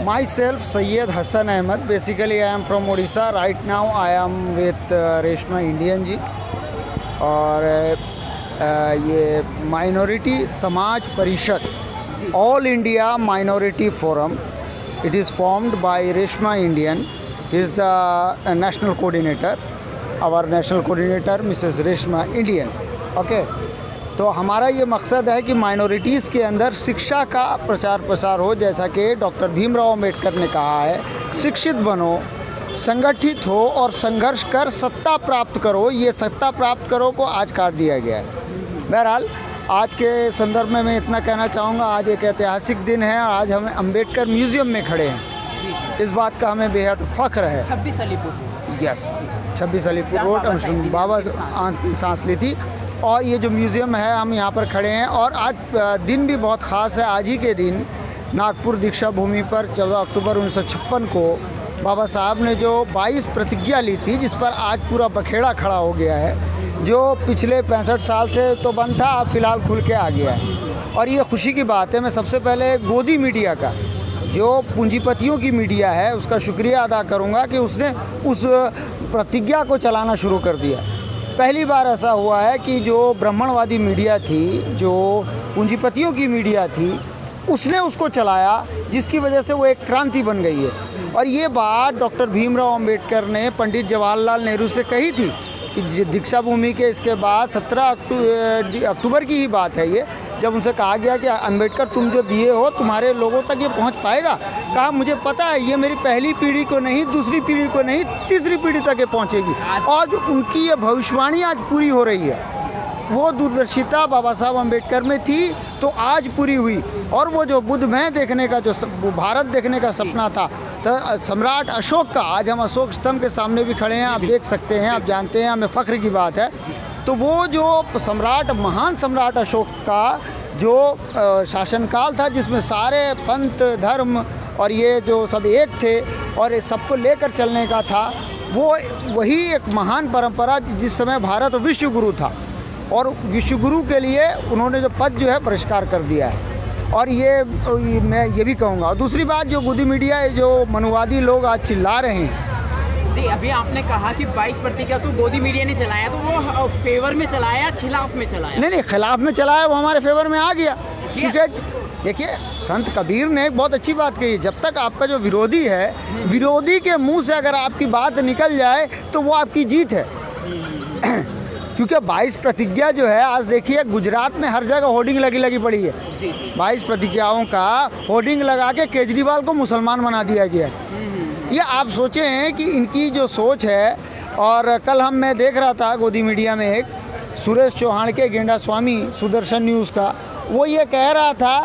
Myself, Syed Hassan Ahmed. Basically, I am from Odisha. Right now, I am with Reshma Indian ji और ये minority Samaj Parishad all India minority forum. It is formed by Reshma Indian. He is the national coordinator. Our national coordinator, Mrs. Reshma Indian. Okay. तो हमारा ये मकसद है कि minorities के अंदर शिक्षा का प्रचार प्रसार हो, जैसा कि डॉक्टर भीमराव अंबेडकर ने कहा है, शिक्षित बनो, संगठित हो और संघर्ष कर सत्ता प्राप्त करो. ये सत्ता प्राप्त करो को आज काट दिया गया है. बहरहाल आज के संदर्भ में मैं इतना कहना चाहूँगा, आज एक ऐतिहासिक दिन है. आज हम अंबेडकर म्यूज़ियम में खड़े हैं. इस बात का हमें बेहद फ़ख्र है. 26 अलीपुर. यस, 26 अलीपुर रोड बाबा सांस ली थी. और ये जो म्यूज़ियम है, हम यहाँ पर खड़े हैं. और आज दिन भी बहुत ख़ास है. आज ही के दिन नागपुर दीक्षा भूमि पर 14 अक्टूबर 1956 को बाबा साहब ने जो 22 प्रतिज्ञा ली थी, जिस पर आज पूरा बखेड़ा खड़ा हो गया है, जो पिछले 65 साल से तो बंद था, अब फ़िलहाल खुल के आ गया है. और ये खुशी की बात है. मैं सबसे पहले गोदी मीडिया का, जो पूंजीपतियों की मीडिया है, उसका शुक्रिया अदा करूँगा कि उसने उस प्रतिज्ञा को चलाना शुरू कर दिया. पहली बार ऐसा हुआ है कि जो ब्राह्मणवादी मीडिया थी, जो पूंजीपतियों की मीडिया थी, उसने उसको चलाया, जिसकी वजह से वो एक क्रांति बन गई है. और ये बात डॉक्टर भीमराव अंबेडकर ने पंडित जवाहरलाल नेहरू से कही थी कि दीक्षा भूमि के इसके बाद 17 अक्टूबर की ही बात है ये, जब उनसे कहा गया कि अंबेडकर तुम जो दिए हो, तुम्हारे लोगों तक ये पहुंच पाएगा. कहा मुझे पता है, ये मेरी पहली पीढ़ी को नहीं, दूसरी पीढ़ी को नहीं, तीसरी पीढ़ी तक ये पहुंचेगी. और जो उनकी ये भविष्यवाणी आज पूरी हो रही है, वो दूरदर्शिता बाबा साहब अंबेडकर में थी, तो आज पूरी हुई. और वो जो बुद्धमय देखने का, जो भारत देखने का सपना था, तो सम्राट अशोक का, आज हम अशोक स्तंभ के सामने भी खड़े हैं, आप देख सकते हैं, आप जानते हैं, हमें फ़ख्र की बात है. तो वो जो सम्राट, महान सम्राट अशोक का जो शासनकाल था, जिसमें सारे पंथ धर्म और ये जो सब एक थे और इस सबको लेकर चलने का था, वो वही एक महान परंपरा, जिस समय भारत विश्व गुरु था. और विश्व गुरु के लिए उन्होंने जो पद जो है परिष्कार कर दिया है. और ये मैं ये भी कहूँगा. और दूसरी बात, जो गोदी मीडिया, जो मनुवादी लोग आज चिल्ला रहे हैं जी, अभी आपने कहा कि 22 प्रतिज्ञा तो गोदी मीडिया ने चलाया, तो वो फेवर में चलाया, खिलाफ में चलाया? नहीं, खिलाफ में चलाया, वो हमारे फेवर में आ गया. क्योंकि देखिए, संत कबीर ने एक बहुत अच्छी बात कही, जब तक आपका जो विरोधी है, विरोधी के मुंह से अगर आपकी बात निकल जाए तो वो आपकी जीत है. क्योंकि 22 प्रतिज्ञा जो है, आज देखिए गुजरात में हर जगह होर्डिंग लगी पड़ी है. 22 प्रतिज्ञाओं का होर्डिंग लगा के केजरीवाल को मुसलमान बना दिया गया है. ये आप सोचें कि इनकी जो सोच है. और कल मैं देख रहा था गोदी मीडिया में एक सुरेश चौहान के गेंडा स्वामी सुदर्शन न्यूज़ का, वो ये कह रहा था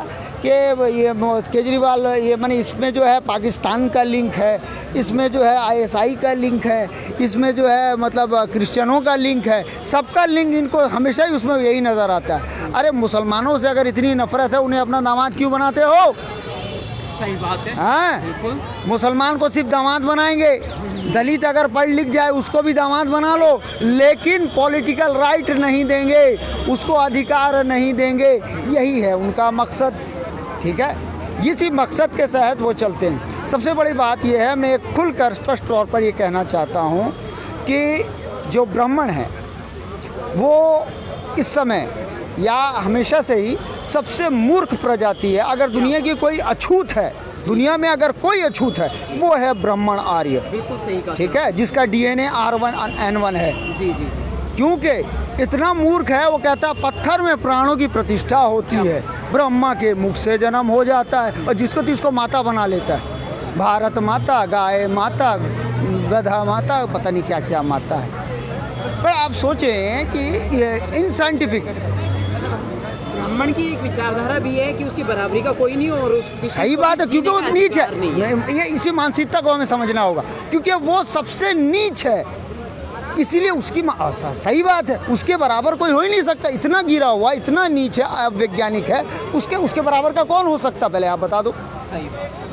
कि ये केजरीवाल, ये माने इसमें जो है पाकिस्तान का लिंक है, इसमें जो है ISI का लिंक है, इसमें जो है मतलब क्रिश्चियनों का लिंक है, सबका लिंक इनको हमेशा ही उसमें यही नज़र आता है. अरे मुसलमानों से अगर इतनी नफरत है, उन्हें अपना दामाद क्यों बनाते हो? सही बात है. हाँ, बिल्कुल. मुसलमान को सिर्फ दामाद बनाएंगे, दलित अगर पढ़ लिख जाए उसको भी दामाद बना लो, लेकिन पॉलिटिकल राइट नहीं देंगे, उसको अधिकार नहीं देंगे. यही है उनका मकसद. ठीक है, इसी मकसद के तहत वो चलते हैं. सबसे बड़ी बात यह है, मैं खुलकर स्पष्ट तौर पर ये कहना चाहता हूँ कि जो ब्राह्मण हैं, वो इस समय या हमेशा से ही सबसे मूर्ख प्रजाति है. अगर दुनिया की कोई अछूत है, दुनिया में अगर कोई अछूत है, वो है ब्राह्मण आर्य. बिल्कुल सही कहा. ठीक है, जिसका DNA R1N1 है. जी जी. क्योंकि इतना मूर्ख है, वो कहता है पत्थर में प्राणों की प्रतिष्ठा होती है, ब्रह्मा के मुख से जन्म हो जाता है, और जिसको तिसको माता बना लेता है. भारत माता, गाय माता, गधा माता, पता नहीं क्या क्या माता है. पर आप सोचें कि ये इनसाइंटिफिक. ब्राह्मण की एक विचारधारा भी है कि उसकी बराबरी का कोई नहीं, और सही बात है, क्योंकि वो नीच है. ये इसी मानसिकता को हमें समझना होगा, क्योंकि वो सबसे नीच है, इसीलिए उसकी सही बात है, उसके बराबर कोई हो ही नहीं सकता. इतना गिरा हुआ, इतना नीच है, वैज्ञानिक है, उसके बराबर का कौन हो सकता? पहले आप बता दो. सही बात.